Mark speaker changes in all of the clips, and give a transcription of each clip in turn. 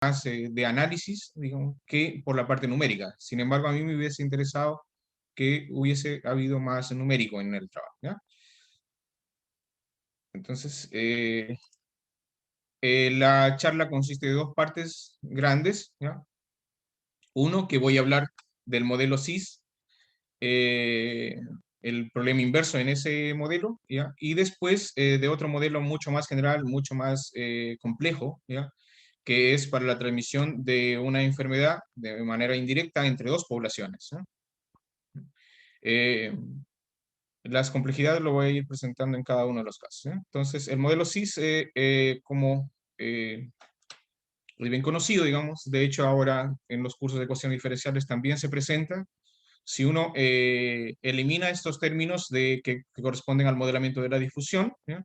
Speaker 1: más de análisis, digamos, que por la parte numérica. Sin embargo, a mí me hubiese interesado que hubiese habido más numérico en el trabajo, ¿ya? Entonces, la charla consiste de dos partes grandes, ¿ya? Uno, que voy a hablar del modelo SIS, eh, el problema inverso en ese modelo, ¿ya? Y después de otro modelo mucho más general, mucho más complejo, ¿ya? Que es para la transmisión de una enfermedad de manera indirecta entre dos poblaciones, ¿no? Eh, las complejidades lo voy a ir presentando en cada uno de los casos, ¿eh? Entonces, el modelo SIS, como es bien conocido, digamos, de hecho ahora en los cursos de ecuaciones diferenciales también se presenta. Si uno elimina estos términos que corresponden al modelamiento de la difusión, ¿ya?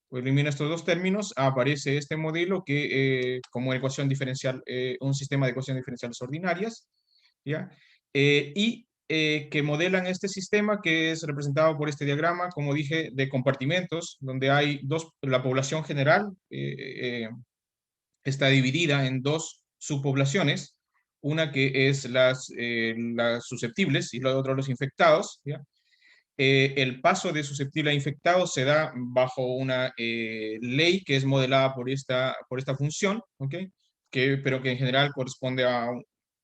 Speaker 1: O elimina estos dos términos, aparece este modelo que, como ecuación diferencial, un sistema de ecuaciones diferenciales ordinarias, ¿ya? Que modelan este sistema que es representado por este diagrama, como dije, de compartimentos, donde hay la población general está dividida en dos subpoblaciones, una que es las susceptibles y la otra los infectados, ¿ya? El paso de susceptible a infectado se da bajo una ley que es modelada por esta función, ¿ok? Pero que en general corresponde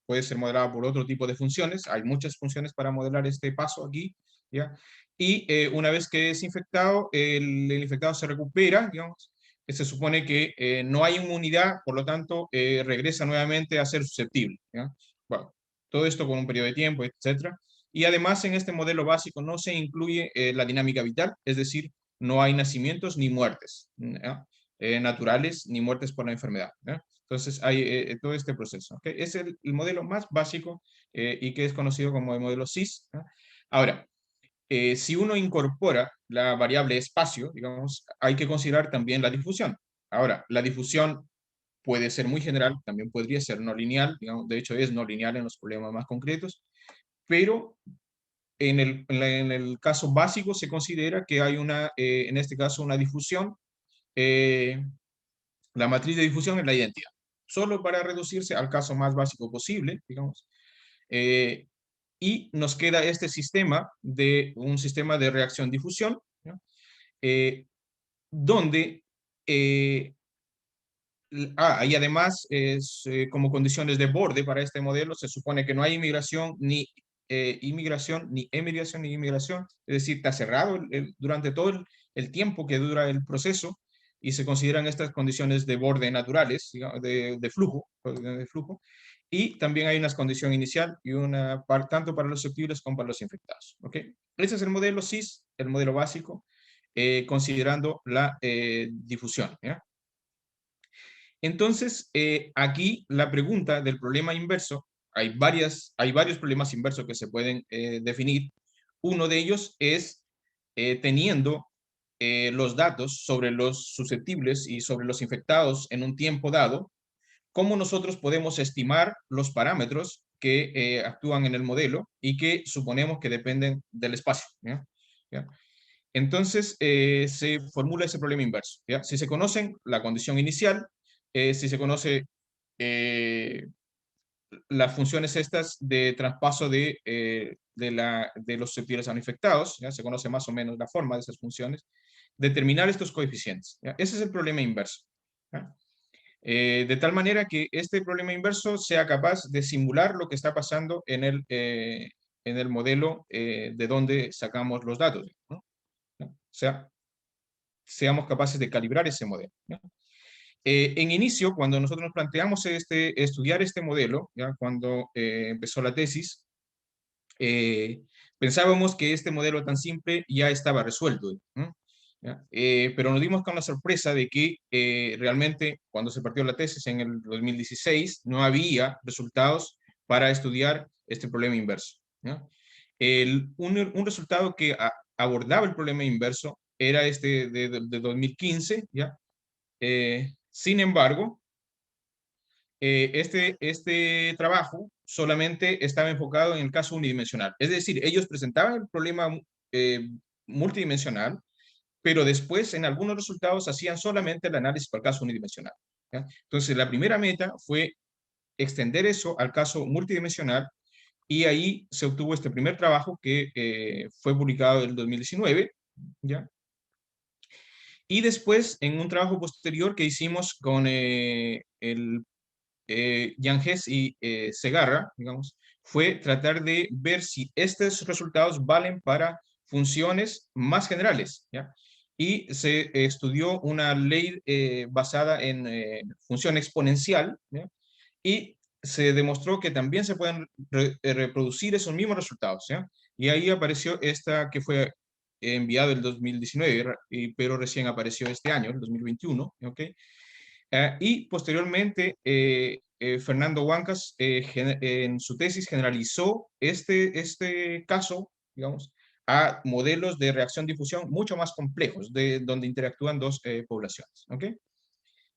Speaker 1: puede ser modelada por otro tipo de funciones. Hay muchas funciones para modelar este paso aquí, ¿ya? Y una vez que es infectado, el infectado se recupera, digamos, se supone que no hay inmunidad, por lo tanto, regresa nuevamente a ser susceptible, ¿ya? Bueno, todo esto con un periodo de tiempo, etcétera. Y además en este modelo básico no se incluye la dinámica vital, es decir, no hay nacimientos ni muertes naturales ni muertes por la enfermedad. ¿Ya? Entonces hay todo este proceso. ¿Okay? Es el modelo más básico y que es conocido como el modelo SIS. ¿Ya? Ahora, si uno incorpora la variable espacio, digamos, hay que considerar también la difusión. Ahora, la difusión puede ser muy general, también podría ser no lineal, digamos, de hecho es no lineal en los problemas más concretos, pero en el caso básico se considera que hay en este caso, una difusión. eh, la matriz de difusión es la identidad. Solo para reducirse al caso más básico posible, digamos. Eh, y nos queda este sistema un sistema de reacción-difusión, ¿no? Donde y además, como condiciones de borde para este modelo, se supone que no hay inmigración, ni emigración, ni inmigración. Es decir, está cerrado durante todo el tiempo que dura el proceso y se consideran estas condiciones de borde naturales, digamos, de flujo. Y también hay una condición inicial y tanto para los susceptibles como para los infectados. ¿Okay? Ese es el modelo SIS, el modelo básico, considerando la difusión. ¿Ya? Entonces, aquí la pregunta del problema inverso, hay varios problemas inversos que se pueden definir. Uno de ellos es teniendo los datos sobre los susceptibles y sobre los infectados en un tiempo dado, cómo nosotros podemos estimar los parámetros que actúan en el modelo y que suponemos que dependen del espacio. ¿Ya? ¿Ya? Entonces, se formula ese problema inverso. ¿Ya? Si se conocen la condición inicial, si se conoce eh, las funciones estas de traspaso de los susceptibles a los infectados, ¿ya? Se conoce más o menos la forma de esas funciones, determinar estos coeficientes. ¿Ya? Ese es el problema inverso. ¿Ya? De tal manera que este problema inverso sea capaz de simular lo que está pasando en el modelo de donde sacamos los datos, ¿no? ¿No? O sea, seamos capaces de calibrar ese modelo, ¿no? En inicio, cuando nosotros nos planteamos estudiar este modelo, ¿ya? Cuando empezó la tesis, eh, pensábamos que este modelo tan simple ya estaba resuelto, ¿no? ¿Ya? Pero nos dimos con la sorpresa de que realmente cuando se partió la tesis en el 2016 no había resultados para estudiar este problema inverso. ¿Ya? Un resultado que abordaba el problema inverso era este de 2015, ¿ya? Sin embargo, este trabajo solamente estaba enfocado en el caso unidimensional. Es decir, ellos presentaban el problema eh, multidimensional, pero después en algunos resultados hacían solamente el análisis para el caso unidimensional. ¿ya? Entonces, la primera meta fue extender eso al caso multidimensional, y ahí se obtuvo este primer trabajo que fue publicado en el 2019, ¿ya? Y después, en un trabajo posterior que hicimos con el Yanges y Segarra, digamos, fue tratar de ver si estos resultados valen para funciones más generales, ¿ya? Y se estudió una ley basada en función exponencial, ¿ya? Y se demostró que también se pueden reproducir esos mismos resultados, ¿ya? Y ahí apareció esta que fue enviado el 2019, pero recién apareció este año, el 2021, ¿ok? Y posteriormente, Fernando Huancas en su tesis generalizó este caso, digamos, a modelos de reacción-difusión mucho más complejos, donde interactúan dos poblaciones. ¿Ok?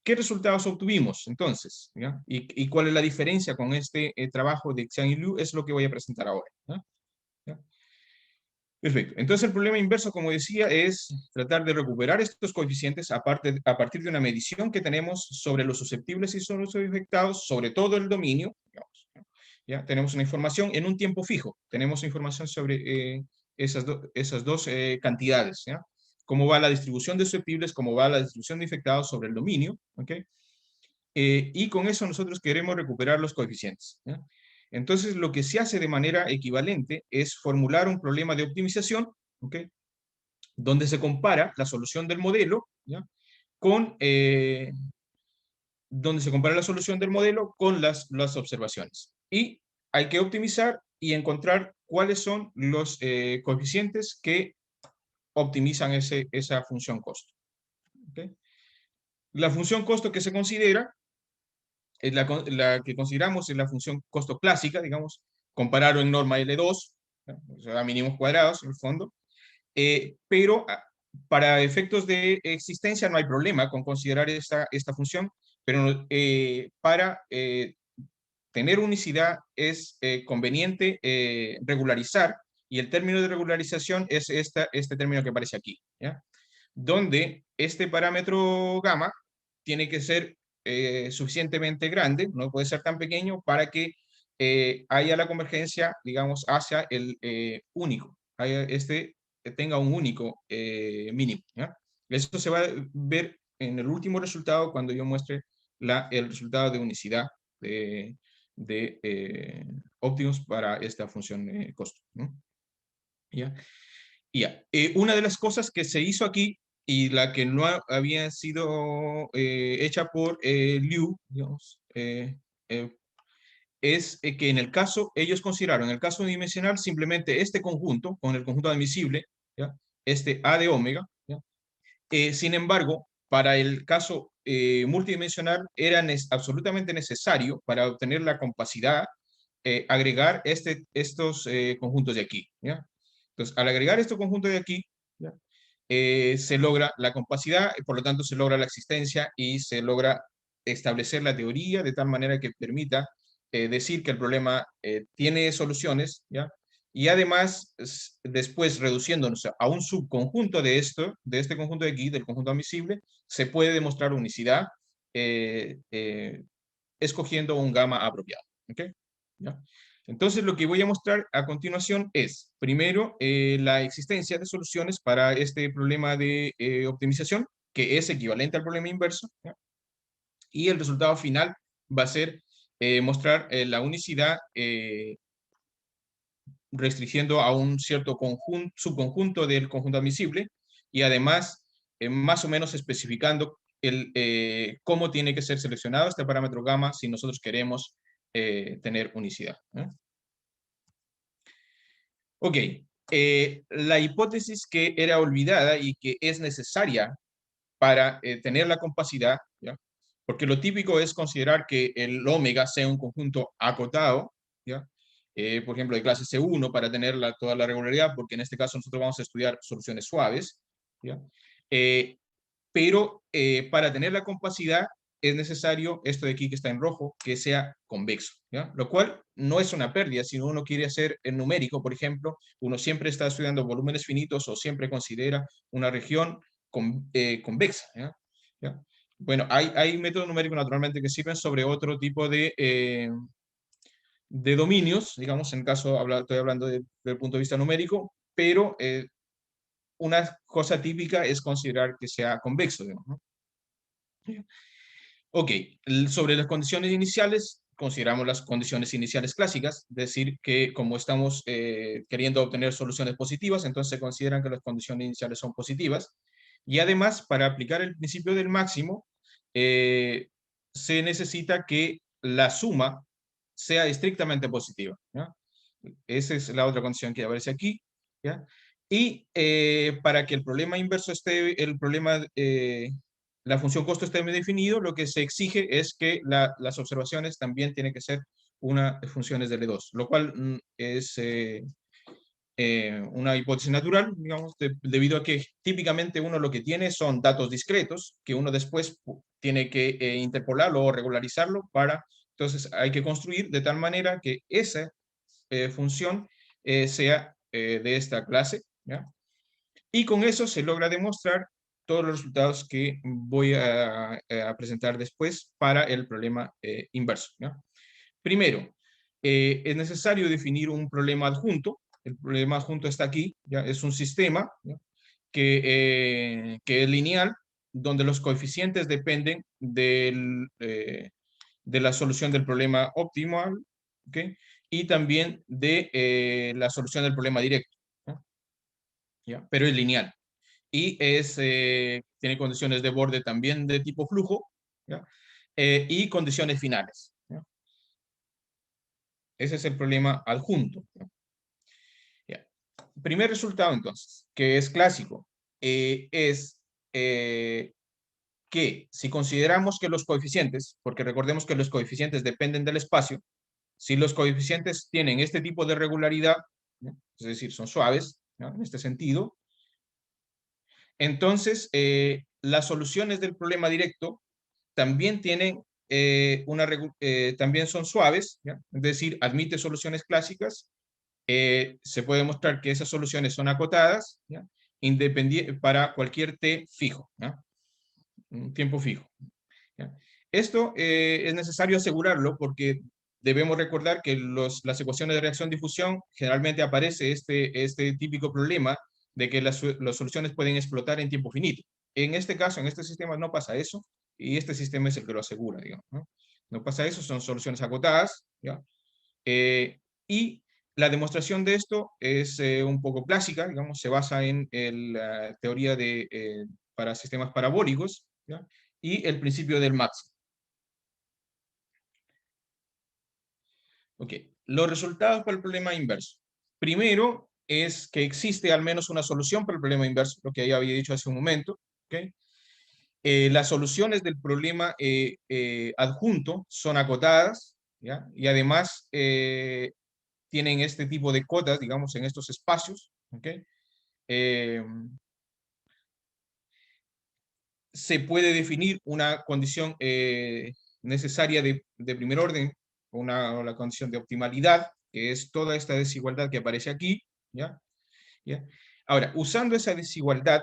Speaker 1: ¿Qué resultados obtuvimos entonces? ¿Ya? ¿Y cuál es la diferencia con este trabajo de Xiang y Liu? Es lo que voy a presentar ahora. ¿Ya? ¿Ya? Perfecto. Entonces el problema inverso, como decía, es tratar de recuperar estos coeficientes a partir de una medición que tenemos sobre los susceptibles y sobre los infectados, sobre todo el dominio, digamos, ¿no? ¿Ya? Tenemos una información en un tiempo fijo, tenemos información sobre esas dos cantidades, ¿ya? Cómo va la distribución de susceptibles, cómo va la distribución de infectados sobre el dominio, ¿ok? Y con eso nosotros queremos recuperar los coeficientes, ¿ya? Entonces, lo que se hace de manera equivalente es formular un problema de optimización, ¿ok? Donde se compara la solución del modelo, ¿ya? Con, donde se compara la solución del modelo con las observaciones. Y hay que optimizar y encontrar cuáles son los coeficientes que optimizan esa función costo, ¿ok? La función costo que se considera es la que consideramos es la función costo clásica, digamos, compararlo en norma L2, ¿no? O sea, a mínimos cuadrados, en el fondo. Pero para efectos de existencia no hay problema con considerar esta función, pero para tener unicidad es conveniente regularizar, y el término de regularización es este término que aparece aquí, ¿ya? Donde este parámetro gamma tiene que ser suficientemente grande, no puede ser tan pequeño para que haya la convergencia, digamos, hacia el único, tenga un único mínimo, ¿ya? Eso se va a ver en el último resultado cuando yo muestre el resultado de unicidad de óptimos para esta función de costo, ¿no? ¿Ya? Ya. Una de las cosas que se hizo aquí y la que no había sido hecha por Liu, digamos, es que en el caso, ellos consideraron, en el caso unidimensional, simplemente este conjunto, con el conjunto admisible, ¿ya? Este A de omega, ¿ya? Sin embargo, para el caso multidimensional era absolutamente necesario para obtener la compacidad agregar estos conjuntos de aquí, ¿ya? Entonces, al agregar este conjunto de aquí, ¿ya? Se logra la compacidad, por lo tanto se logra la existencia y se logra establecer la teoría de tal manera que permita decir que el problema tiene soluciones, ¿ya? Y además, después reduciéndonos a un subconjunto de este conjunto de aquí, del conjunto admisible, se puede demostrar unicidad eh, eh, escogiendo un gamma apropiado. ¿Ok? ¿Ya? Entonces, lo que voy a mostrar a continuación es, primero, la existencia de soluciones para este problema de optimización, que es equivalente al problema inverso, ¿ya? Y el resultado final va a ser mostrar la unicidad restringiendo a un cierto subconjunto del conjunto admisible, y además más o menos especificando cómo tiene que ser seleccionado este parámetro gamma si nosotros queremos tener unicidad, ¿eh? Ok, la hipótesis que era olvidada y que es necesaria para tener la compacidad, ¿ya? Porque lo típico es considerar que el omega sea un conjunto acotado, ¿ya? Por ejemplo, de clase C1 para tener toda la regularidad, porque en este caso nosotros vamos a estudiar soluciones suaves, ¿ya? Eh, pero para tener la compacidad es necesario esto de aquí que está en rojo, que sea convexo, ¿ya? Lo cual no es una pérdida. Si uno quiere hacer el numérico, por ejemplo, uno siempre está estudiando volúmenes finitos o siempre considera una región convexa, ¿ya? ¿Ya? Bueno, hay métodos numéricos naturalmente que sirven sobre otro tipo de dominios, digamos, en el caso, estoy hablando del punto de vista numérico, pero una cosa típica es considerar que sea convexo, digamos, ¿no? Ok, sobre las condiciones iniciales, consideramos las condiciones iniciales clásicas, es decir, que como estamos queriendo obtener soluciones positivas, entonces se consideran que las condiciones iniciales son positivas. Y además, para aplicar el principio del máximo, eh, se necesita que la suma sea estrictamente positiva, ¿ya? Esa es la otra condición que aparece aquí, ¿ya? Y para que el problema inverso esté, la función costo esté bien definido, lo que se exige es que las observaciones también tienen que ser funciones de L2, lo cual es una hipótesis natural, digamos, debido a que típicamente uno lo que tiene son datos discretos que uno después tiene que interpolarlo o regularizarlo entonces hay que construir de tal manera que esa función sea de esta clase, ¿ya? Y con eso se logra demostrar todos los resultados que voy a presentar después para el problema inverso, ¿ya? Primero, es necesario definir un problema adjunto. El problema adjunto está aquí, ¿ya? Es un sistema, ¿ya? Que es lineal, donde los coeficientes dependen de la solución del problema optimal, ¿ok? Y también de la solución del problema directo, ¿no? ¿Ya? Pero es lineal. Y tiene condiciones de borde también de tipo flujo, ¿ya? Y condiciones finales, ¿ya? Ese es el problema adjunto, ¿no? ¿Ya? Primer resultado, entonces, que es clásico, es que si consideramos que los coeficientes, porque recordemos que los coeficientes dependen del espacio, si los coeficientes tienen este tipo de regularidad, ¿no? Es decir, son suaves, ¿no? En este sentido, entonces las soluciones del problema directo también tienen también son suaves, ¿ya? Es decir, admite soluciones clásicas. Se puede mostrar que esas soluciones son acotadas, ¿ya? Para cualquier t fijo, ¿ya? Un tiempo fijo, ¿ya? Esto es necesario asegurarlo porque debemos recordar que las ecuaciones de reacción-difusión generalmente aparece este típico problema de que las soluciones pueden explotar en tiempo finito. En este caso, en este sistema no pasa eso, y este sistema es el que lo asegura, digamos, ¿no? No pasa eso, son soluciones acotadas, ¿ya? Y la demostración de esto es un poco clásica, digamos, se basa en la teoría para sistemas parabólicos, ¿ya? Y el principio del máximo. Ok, los resultados para el problema inverso. Primero es que existe al menos una solución para el problema inverso, lo que ya había dicho hace un momento. ¿Okay? Las soluciones del problema adjunto son acotadas, ¿ya? Y además tienen este tipo de cotas, digamos, en estos espacios. ¿Okay? Eh, Se puede definir una condición necesaria de primer orden, la condición de optimalidad, que es toda esta desigualdad que aparece aquí, ¿ya? ¿Ya? Ahora, usando esa desigualdad,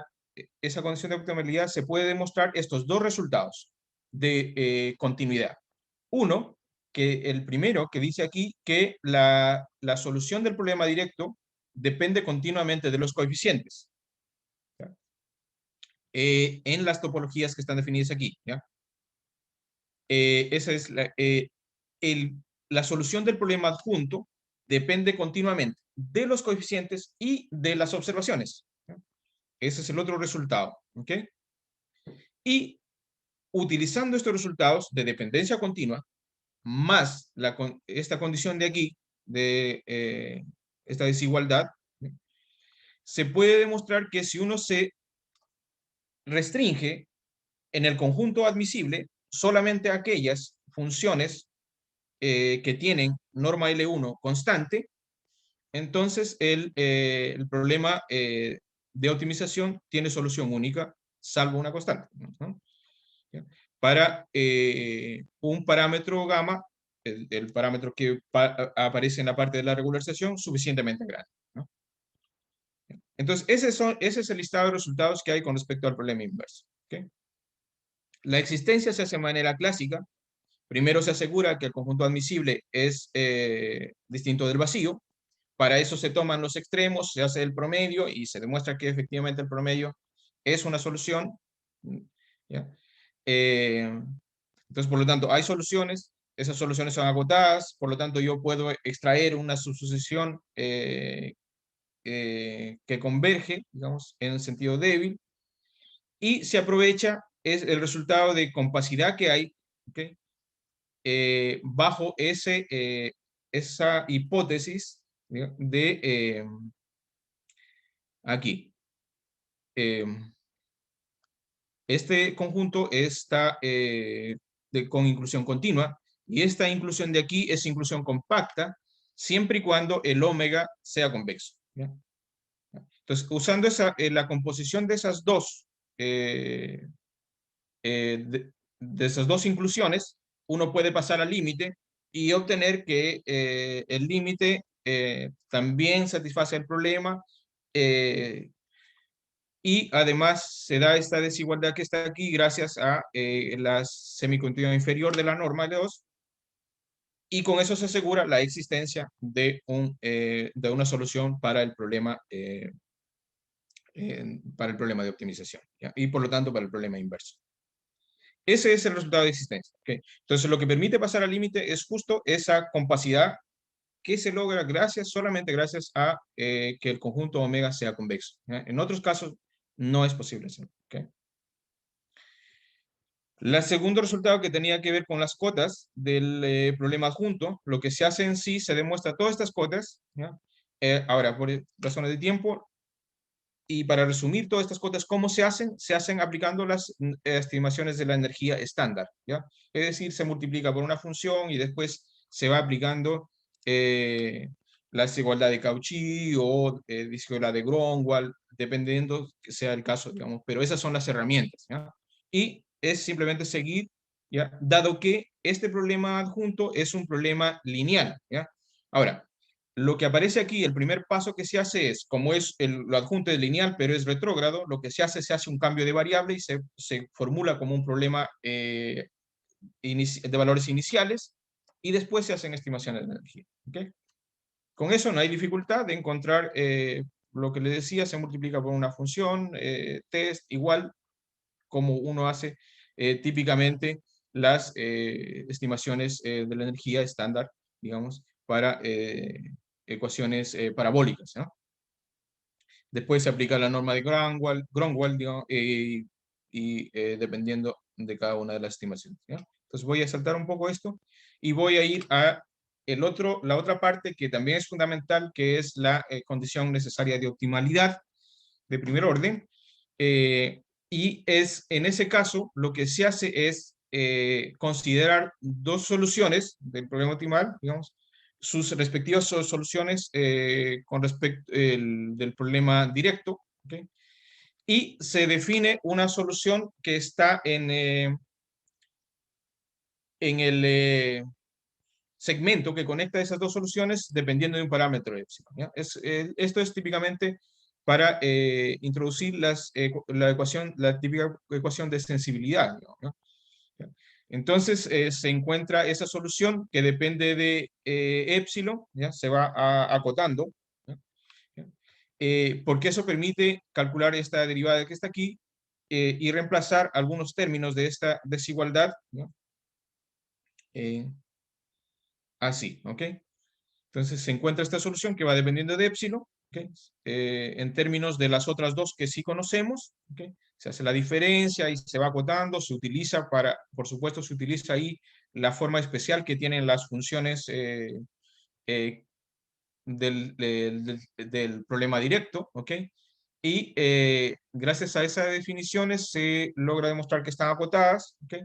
Speaker 1: esa condición de optimalidad, se puede demostrar estos dos resultados de continuidad. Uno, que el primero que dice aquí que la solución del problema directo depende continuamente de los coeficientes, ¿ya? En las topologías que están definidas aquí, ¿ya? Esa es la solución del problema adjunto depende continuamente de los coeficientes y de las observaciones, ¿ya? Ese es el otro resultado, ¿ok? Y utilizando estos resultados de dependencia continua, más esta condición de aquí, de esta desigualdad, ¿sí? Se puede demostrar que si uno se restringe en el conjunto admisible solamente a aquellas funciones que tienen norma L1 constante, entonces el problema de optimización tiene solución única, salvo una constante, ¿no? Para un parámetro gamma, el parámetro que aparece en la parte de la regularización, suficientemente grande, ¿no? Entonces, ese es el listado de resultados que hay con respecto al problema inverso, ¿okay? La existencia se hace de manera clásica. Primero se asegura que el conjunto admisible es distinto del vacío. Para eso se toman los extremos, se hace el promedio y se demuestra que efectivamente el promedio es una solución. ¿Ya? Eh, entonces, por lo tanto, hay soluciones, esas soluciones son agotadas, por lo tanto, yo puedo extraer una sucesión que converge, digamos, en el sentido débil, y se aprovecha es el resultado de compacidad que hay, ¿okay? Bajo esa hipótesis de aquí. Este conjunto está con inclusión continua y esta inclusión de aquí es inclusión compacta siempre y cuando el ómega sea convexo. ¿Ya? Entonces, usando la composición de esas dos eh, de esas dos inclusiones, uno puede pasar al límite y obtener que el límite también satisface el problema y además se da esta desigualdad que está aquí gracias a la semicontinuidad inferior de la norma de 2 y con eso se asegura la existencia de una solución para el problema de optimización, ¿ya? Y por lo tanto para el problema inverso. Ese es el resultado de existencia. ¿Okay? Entonces, lo que permite pasar al límite es justo esa compacidad que se logra solamente gracias a que el conjunto omega sea convexo. ¿Ya? En otros casos, no es posible hacerlo. ¿Okay? El segundo resultado que tenía que ver con las cotas del problema adjunto, lo que se hace en sí, se demuestra todas estas cotas. ¿Ya? Ahora, por razones de tiempo, y para resumir todas estas cuotas, ¿cómo se hacen? Se hacen aplicando las estimaciones de la energía estándar, ¿ya? Es decir, se multiplica por una función y después se va aplicando la desigualdad de Cauchy o desigualdad de Gromwald, dependiendo que sea el caso, digamos, pero esas son las herramientas, ¿ya? Y es simplemente seguir, ¿ya? Dado que este problema adjunto es un problema lineal, ¿ya? Ahora, lo que aparece aquí, el primer paso que se hace es, como lo adjunto es lineal, pero es retrógrado, lo que se hace un cambio de variable y se formula como un problema de valores iniciales y después se hacen estimaciones de energía. ¿Okay? Con eso no hay dificultad de encontrar lo que les decía, se multiplica por una función, test, igual como uno hace típicamente las estimaciones de la energía estándar, digamos, para ecuaciones parabólicas, ¿no? Después se aplica la norma de Gromwald digamos, dependiendo de cada una de las estimaciones, ¿ya? Entonces voy a saltar un poco esto y voy a ir a la otra parte que también es fundamental, que es la condición necesaria de optimalidad de primer orden. Y en ese caso, lo que se hace es considerar dos soluciones del problema optimal, digamos, sus respectivas soluciones con respecto del problema directo, ¿okay? Y se define una solución que está en el segmento que conecta esas dos soluciones dependiendo de un parámetro épsilon, ¿ya? Esto es típicamente para introducir la típica ecuación de sensibilidad, ¿no? Entonces se encuentra esa solución que depende de épsilon, ¿ya? Se va acotando, ¿ya? Porque eso permite calcular esta derivada que está aquí y reemplazar algunos términos de esta desigualdad, ¿no? Así, ¿ok? Entonces se encuentra esta solución que va dependiendo de epsilon, ¿okay? En términos de las otras dos que sí conocemos, ¿okay? Se hace la diferencia y se va acotando, se utiliza por supuesto, se utiliza ahí la forma especial que tienen las funciones eh, del problema directo, ¿ok? Y gracias a esas definiciones se logra demostrar que están acotadas, ¿ok?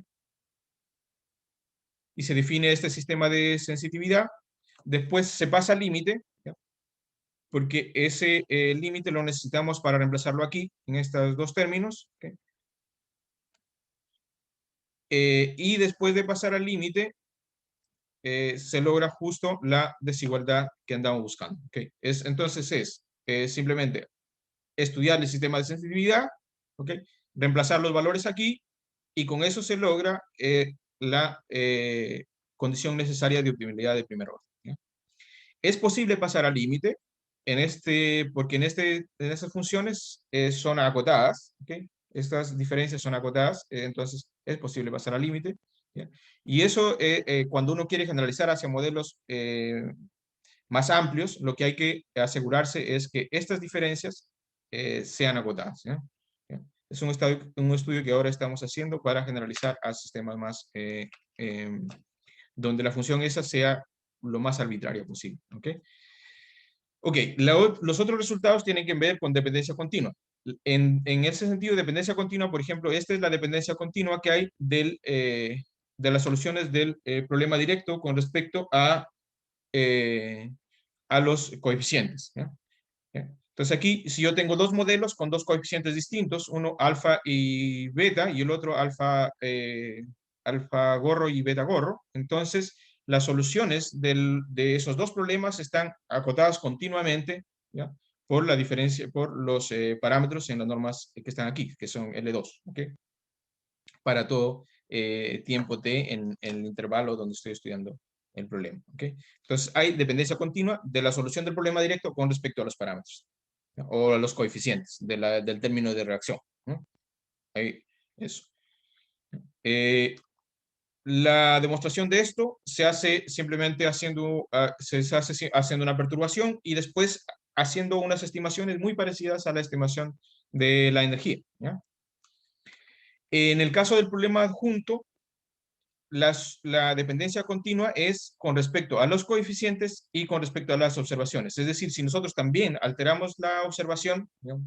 Speaker 1: Y se define este sistema de sensitividad. Después se pasa al límite, ¿ya? Porque ese límite lo necesitamos para reemplazarlo aquí, en estos dos términos. ¿Okay? Y después de pasar al límite, se logra justo la desigualdad que andamos buscando. ¿Okay? Entonces simplemente estudiar el sistema de sensitividad, ¿okay? Reemplazar los valores aquí y con eso se logra la condición necesaria de optimalidad de primer orden. ¿Ya? Es posible pasar al límite porque en estas funciones son acotadas, ¿ok? Estas diferencias son acotadas, entonces es posible pasar al límite. ¿Ya? Y eso, cuando uno quiere generalizar hacia modelos más amplios, lo que hay que asegurarse es que estas diferencias sean acotadas. ¿Ya? ¿Ya? Es un estudio que ahora estamos haciendo para generalizar a sistemas más donde la función esa sea lo más arbitraria posible. ¿Ok? Ok, los otros resultados tienen que ver con dependencia continua. En ese sentido, dependencia continua, por ejemplo, esta es la dependencia continua que hay de las soluciones del problema directo con respecto eh, a los coeficientes. ¿Ya? ¿Ya? Entonces aquí, si yo tengo dos modelos con dos coeficientes distintos, uno alfa y beta y el otro alfa gorro y beta gorro, entonces las soluciones de esos dos problemas están acotadas continuamente, ¿ya? Por la diferencia, por los parámetros en las normas que están aquí, que son L2, ¿ok? Para todo tiempo t en el intervalo donde estoy estudiando el problema, ¿ok? Entonces hay dependencia continua de la solución del problema directo con respecto a los parámetros, ¿no? O a los coeficientes del término de reacción, ¿no? Ahí, eso. La demostración de esto se hace simplemente haciendo una perturbación y después haciendo unas estimaciones muy parecidas a la estimación de la energía, ¿ya? En el caso del problema adjunto, la dependencia continua es con respecto a los coeficientes y con respecto a las observaciones. Es decir, si nosotros también alteramos la observación, ¿no?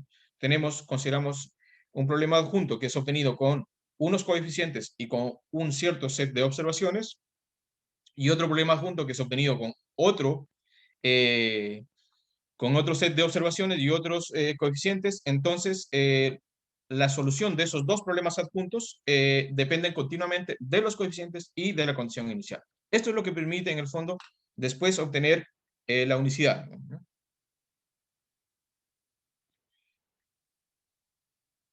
Speaker 1: Consideramos un problema adjunto que es obtenido con unos coeficientes y con un cierto set de observaciones, y otro problema adjunto que es obtenido eh, con otro set de observaciones y otros coeficientes, entonces la solución de esos dos problemas adjuntos dependen continuamente de los coeficientes y de la condición inicial. Esto es lo que permite, en el fondo, después obtener la unicidad, ¿no?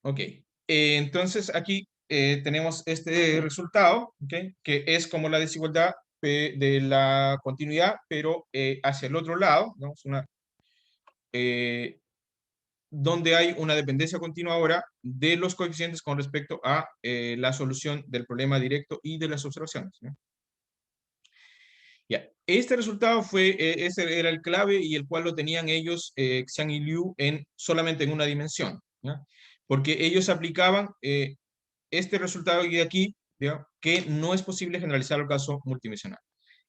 Speaker 1: Ok. Entonces, aquí tenemos este resultado, ¿okay? Que es como la desigualdad de la continuidad, pero hacia el otro lado, ¿no? Eh, donde hay una dependencia continua ahora de los coeficientes con respecto a la solución del problema directo y de las observaciones, ¿no? Ya. Este resultado ese era el clave y el cual lo tenían ellos, Xiang y Liu, solamente en una dimensión, ¿ya? Porque ellos aplicaban este resultado de aquí, ¿ya? Que no es posible generalizar al caso multidimensional.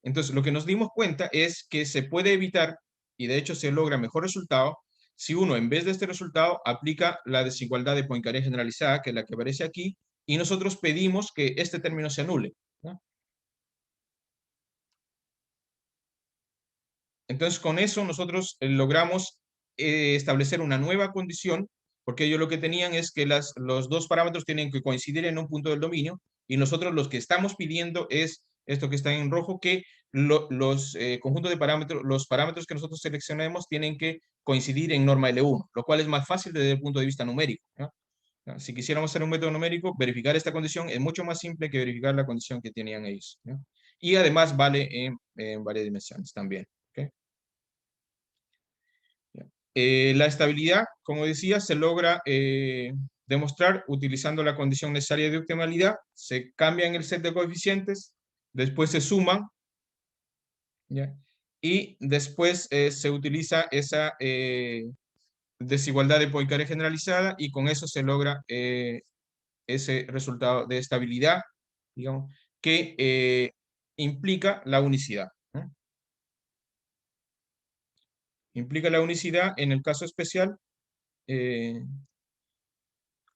Speaker 1: Entonces, lo que nos dimos cuenta es que se puede evitar, y de hecho se logra mejor resultado, si uno en vez de este resultado aplica la desigualdad de Poincaré generalizada, que es la que aparece aquí, y nosotros pedimos que este término se anule, ¿no? Entonces, con eso nosotros logramos establecer una nueva condición, porque ellos lo que tenían es que los dos parámetros tienen que coincidir en un punto del dominio, y nosotros los que estamos pidiendo es esto que está en rojo, que los conjuntos de parámetros, los parámetros que nosotros seleccionemos tienen que coincidir en norma L1, lo cual es más fácil desde el punto de vista numérico, ¿no? Si quisiéramos hacer un método numérico, verificar esta condición es mucho más simple que verificar la condición que tenían ellos, ¿no? Y además vale en varias dimensiones también, ¿ok? La estabilidad, como decía, se logra demostrar utilizando la condición necesaria de optimalidad. Se cambian el set de coeficientes, después se suman, ¿ya? Y después se utiliza esa desigualdad de Poincaré generalizada y con eso se logra ese resultado de estabilidad, digamos, que implica la unicidad, ¿no? Implica la unicidad en el caso especial eh,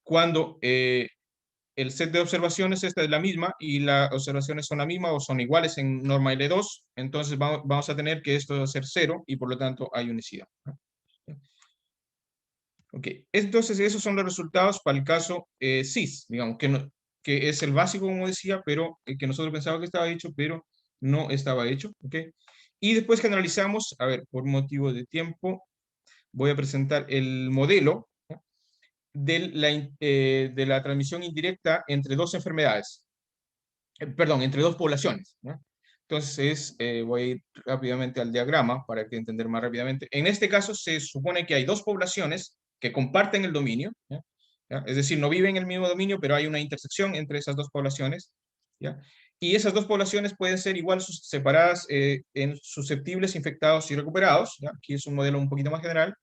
Speaker 1: cuando el set de observaciones esta es la misma y las observaciones son la misma o son iguales en norma L2, entonces vamos a tener que esto va a ser cero y por lo tanto hay unicidad, ¿no? Ok, entonces esos son los resultados para el caso CIS, digamos, que es el básico, como decía, pero que nosotros pensábamos que estaba hecho, pero no estaba hecho, ok. Y después generalizamos, a ver, por motivo de tiempo, voy a presentar el modelo, ¿no? de la transmisión indirecta entre dos enfermedades, perdón, entre dos poblaciones, ¿no? Entonces, voy a ir rápidamente al diagrama para que entender más rápidamente. En este caso, se supone que hay dos poblaciones que comparten el dominio, ¿ya? ¿Ya? Es decir, no viven en el mismo dominio, pero hay una intersección entre esas dos poblaciones, ¿ya? Y esas dos poblaciones pueden ser igual separadas en susceptibles, infectados y recuperados, ¿ya? Aquí es un modelo un poquito más general.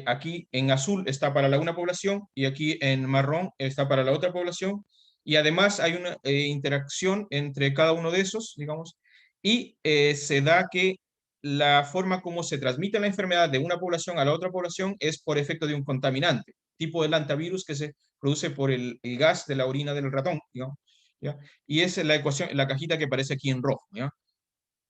Speaker 1: Aquí en azul está para la una población y aquí en marrón está para la otra población. Y además hay una interacción entre cada uno de esos, digamos, y se da que la forma como se transmite la enfermedad de una población a la otra población es por efecto de un contaminante, tipo del antivirus que se produce por el gas de la orina del ratón, digamos, ¿ya? Y esa es la ecuación, la cajita que aparece aquí en rojo, ¿ya?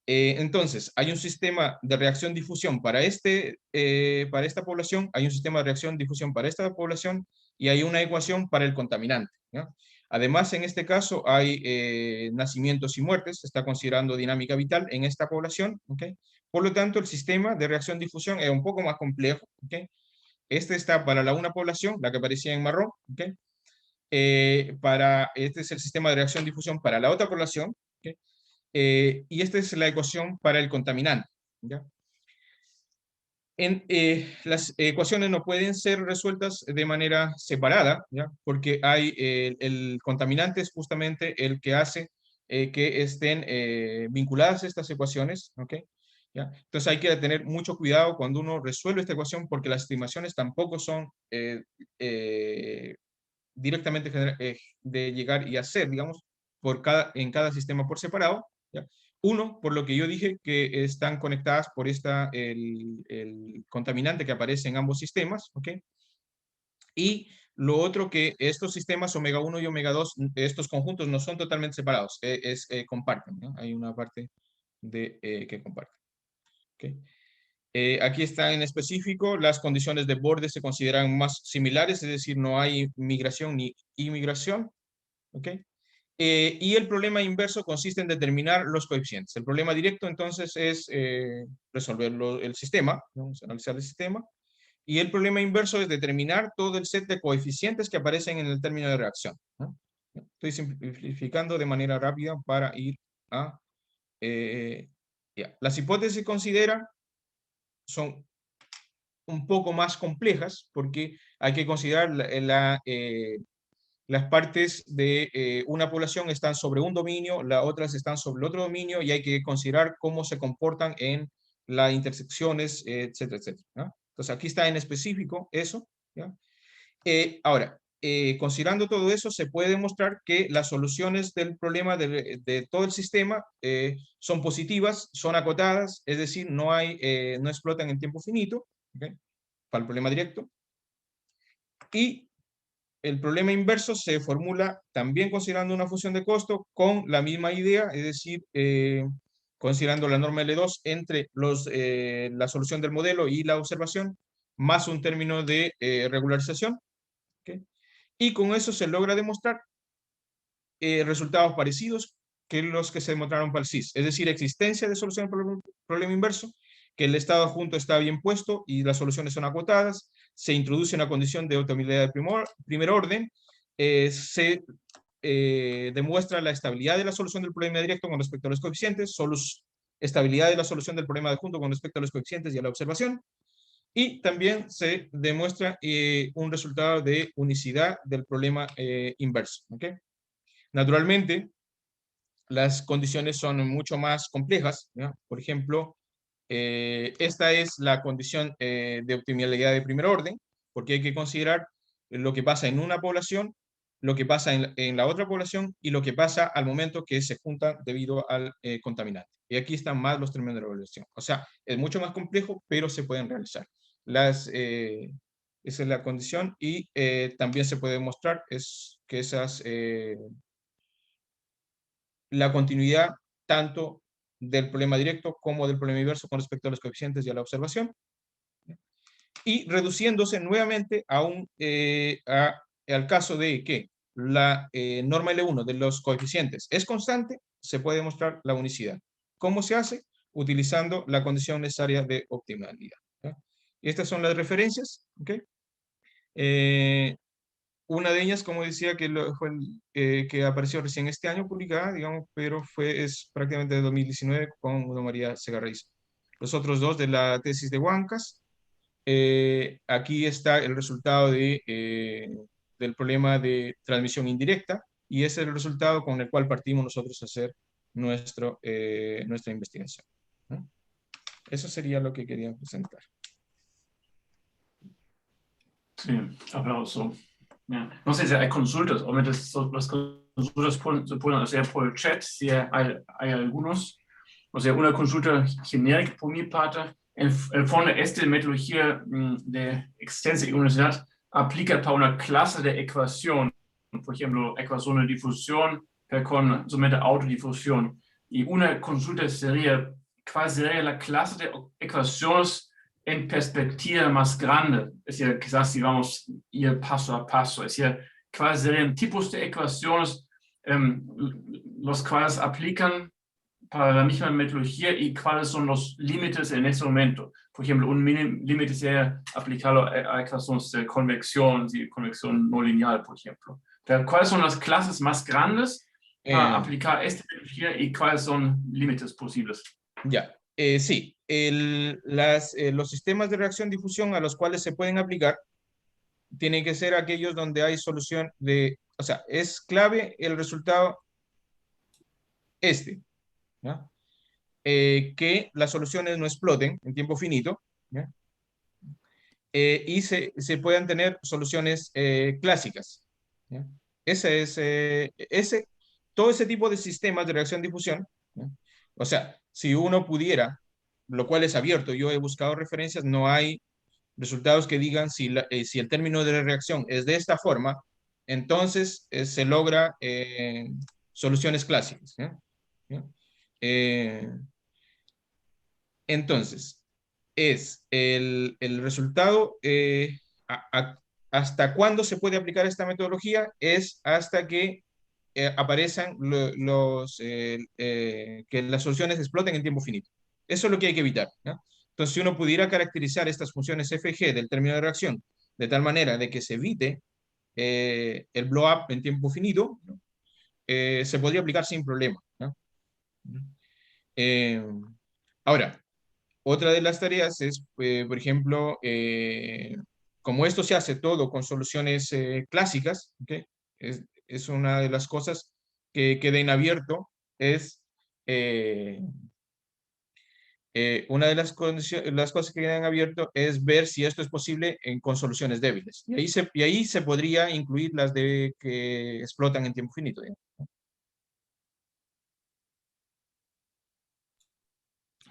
Speaker 1: Entonces, hay un sistema de reacción-difusión para esta población, hay un sistema de reacción-difusión para esta población y hay una ecuación para el contaminante, ¿no? Además, en este caso hay nacimientos y muertes, se está considerando dinámica vital en esta población, ¿ok? Por lo tanto, el sistema de reacción-difusión es un poco más complejo, ¿ok? Este está para la una población, la que aparecía en marrón, ¿ok? Este es el sistema de reacción-difusión para la otra población, ¿ok? Y esta es la ecuación para el contaminante, ¿ya? Las ecuaciones no pueden ser resueltas de manera separada, ¿ya? Porque hay, el contaminante es justamente el que hace que estén vinculadas estas ecuaciones, ¿ok? ¿Ya? Entonces hay que tener mucho cuidado cuando uno resuelve esta ecuación porque las estimaciones tampoco son eh, directamente de llegar y hacer, digamos, en cada sistema por separado, ¿ya? Uno, por lo que yo dije, que están conectadas por el contaminante que aparece en ambos sistemas, ¿ok? Y lo otro que estos sistemas omega 1 y omega 2 estos conjuntos no son totalmente separados, comparten, ¿no? Hay una parte que comparten, ¿ok? Aquí está en específico, las condiciones de borde se consideran más similares, es decir, no hay migración ni inmigración, ¿ok? Y el problema inverso consiste en determinar los coeficientes. El problema directo entonces es resolver el sistema, vamos a analizar el sistema, y el problema inverso es determinar todo el set de coeficientes que aparecen en el término de reacción, ¿no? Estoy simplificando de manera rápida para ir a... Las hipótesis que considera son un poco más complejas porque hay que considerar las partes de una población están sobre un dominio, las otras están sobre el otro dominio y hay que considerar cómo se comportan en las intersecciones, etcétera, etcétera, ¿no? Entonces aquí está en específico eso, ¿ya? Ahora, considerando todo eso, se puede demostrar que las soluciones del problema de todo el sistema son positivas, son acotadas, es decir, no explotan en tiempo finito, ¿ok? Para el problema directo. Y el problema inverso se formula también considerando una función de costo con la misma idea, es decir, considerando la norma L2 entre la solución del modelo y la observación, más un término de regularización, ¿okay? Y con eso se logra demostrar resultados parecidos que los que se demostraron para el CIS, es decir, existencia de solución al problema inverso, que el estado adjunto está bien puesto y las soluciones son acotadas, se introduce una condición de optimabilidad de primer orden, se demuestra la estabilidad de la solución del problema directo con respecto a los coeficientes, estabilidad de la solución del problema adjunto con respecto a los coeficientes y a la observación, y también se demuestra un resultado de unicidad del problema inverso, ¿ok? Naturalmente, las condiciones son mucho más complejas, ¿ya? Por ejemplo, esta es la condición de optimalidad de primer orden, porque hay que considerar lo que pasa en una población, lo que pasa en la otra población y lo que pasa al momento que se juntan debido al contaminante. Y aquí están más los términos de la evaluación. O sea, es mucho más complejo, pero se pueden realizar. Esa es la condición y también se puede demostrar que la continuidad tanto del problema directo como del problema inverso con respecto a los coeficientes y a la observación, y reduciéndose nuevamente al caso de que la norma L1 de los coeficientes es constante, se puede demostrar la unicidad. ¿Cómo se hace? Utilizando la condición necesaria de optimalidad, ¿ya? Y estas son las referencias, ¿ok? Una de ellas, como decía, que apareció recién este año publicada, digamos, pero es prácticamente de 2019 con Don María Segarraiz. Los otros dos de la tesis de Huancas. Aquí está el resultado del problema de transmisión indirecta y ese es el resultado con el cual partimos nosotros a hacer nuestra investigación, ¿no? Eso sería lo que quería presentar.
Speaker 2: Sí, aplauso. Ja. No sé si hay consultas, obviamente las consultas se pueden hacer por el chat, si hay algunos. O sea, una consulta genérica por mi parte. En el fondo, esta metodología de existencia y universidad aplica para una clase de ecuación, por ejemplo, ecuación de difusión con solamente autodifusión. Y una consulta sería, ¿cuál sería la clase de ecuaciones en perspectiva más grande? Es decir, quizás si vamos a ir paso a paso, es decir, ¿cuáles serían tipos de ecuaciones los cuales aplican para la misma metodología y cuáles son los límites en ese momento? Por ejemplo, un límite sería aplicarlo a ecuaciones de convección y convección no lineal, por ejemplo. Pero ¿cuáles son las clases más grandes para aplicar esta metodología y cuáles son límites posibles?
Speaker 1: Ya, sí. Los sistemas de reacción-difusión a los cuales se pueden aplicar tienen que ser aquellos donde hay solución o sea, es clave el resultado ¿ya? Que las soluciones no exploten en tiempo finito, ¿ya? Y se puedan tener soluciones clásicas, ¿ya? Todo ese tipo de sistemas de reacción-difusión, ¿ya? O sea, si uno pudiera, lo cual es abierto, yo he buscado referencias, no hay resultados que digan si el término de la reacción es de esta forma, entonces se logra soluciones clásicas, ¿ya? ¿Ya? Entonces, es el resultado, hasta cuándo se puede aplicar esta metodología, es hasta que aparezcan que las soluciones exploten en tiempo finito. Eso es lo que hay que evitar, ¿no? Entonces, si uno pudiera caracterizar estas funciones f g del término de reacción de tal manera de que se evite el blow up en tiempo finito, ¿no? Se podría aplicar sin problema, ¿no? Ahora, otra de las tareas es, por ejemplo, como esto se hace todo con soluciones clásicas, ¿okay? Es una de las cosas que queda en abierto, es eh, una de las cosas que quedan abierto es ver si esto es posible con soluciones débiles. Y ahí se podría incluir las que explotan en tiempo finito, ¿no?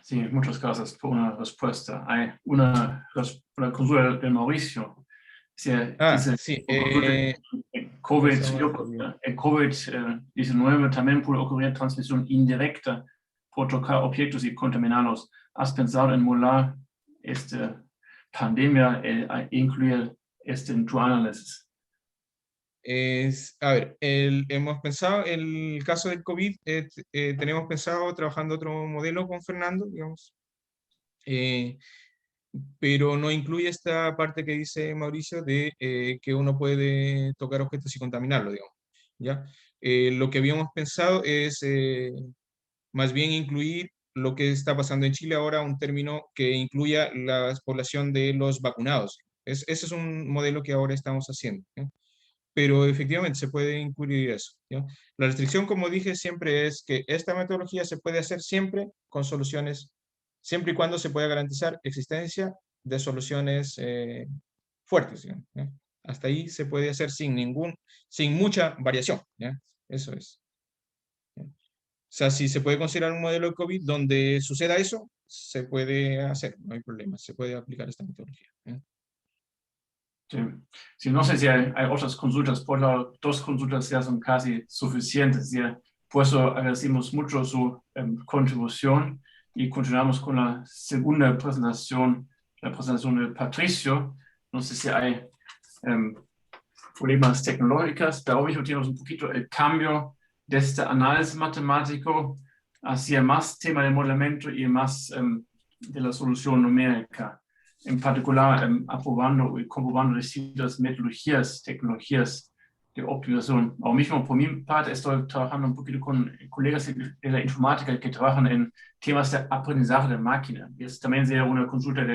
Speaker 2: Sí, muchas gracias por una respuesta. Hay una consulta de Mauricio. Dice,
Speaker 1: Sí.
Speaker 2: en COVID-19 también puede ocurrir transmisión indirecta por tocar objetos y contaminarlos. ¿Has pensado en modelar esta pandemia e incluir este en tu análisis?
Speaker 1: A ver, hemos pensado, el caso del COVID, tenemos pensado trabajando otro modelo con Fernando, digamos, eh, pero no incluye esta parte que dice Mauricio de que uno puede tocar objetos y contaminarlo, digamos, ¿ya? Lo que habíamos pensado es más bien incluir lo que está pasando en Chile ahora, un término que incluya la población de los vacunados. Ese es un modelo que ahora estamos haciendo, ¿ya? Pero efectivamente se puede incluir eso, ¿ya? La restricción, como dije, siempre es que esta metodología se puede hacer siempre con soluciones, siempre y cuando se pueda garantizar existencia de soluciones fuertes, ¿ya? ¿Ya? Hasta ahí se puede hacer sin mucha variación, ¿ya? Eso es, ¿ya? O sea, si se puede considerar un modelo de COVID donde suceda eso, se puede hacer, no hay problema, se puede aplicar esta metodología, ¿ya?
Speaker 2: Sí. Sí, no sé si hay otras consultas, por las dos consultas ya son casi suficientes. Ya. Por eso agradecemos mucho su contribución y continuamos con la segunda presentación, la presentación de Patricio. No sé si hay problemas tecnológicos, pero hoy tenemos un poquito el cambio de este análisis matemático hacia más tema de modelamiento y más de la solución numérica. en particular aprobando y comprobando distintas metodologías, tecnologías de optimización. Ahora mismo, por mi parte, estoy trabajando un poquito con colegas de la informática que trabajan en temas de aprendizaje de máquina. Y es también una consulta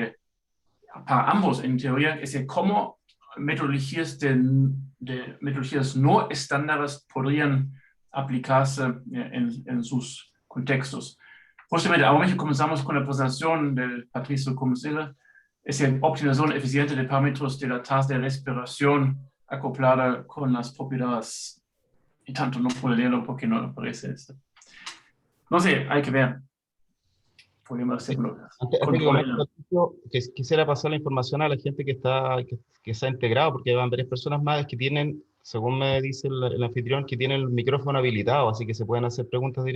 Speaker 2: para ambos, en teoría, es cómo metodologías metodologías no estándares podrían aplicarse en sus contextos. Justamente, ahora mismo comenzamos con la presentación de Patricio Comusilla, es optimización eficiente de parámetros de la tasa de respiración acoplada con las propiedades. Y tanto no puedo leerlo porque no aparece esto. No sé, hay que ver. Podemos hacerlo.
Speaker 3: Antes que comente, Patricio, quisiera pasar la información a la gente que se ha integrado, porque van varias personas más que tienen, según me dice el anfitrión, que tienen el micrófono habilitado, así que se pueden hacer preguntas directas.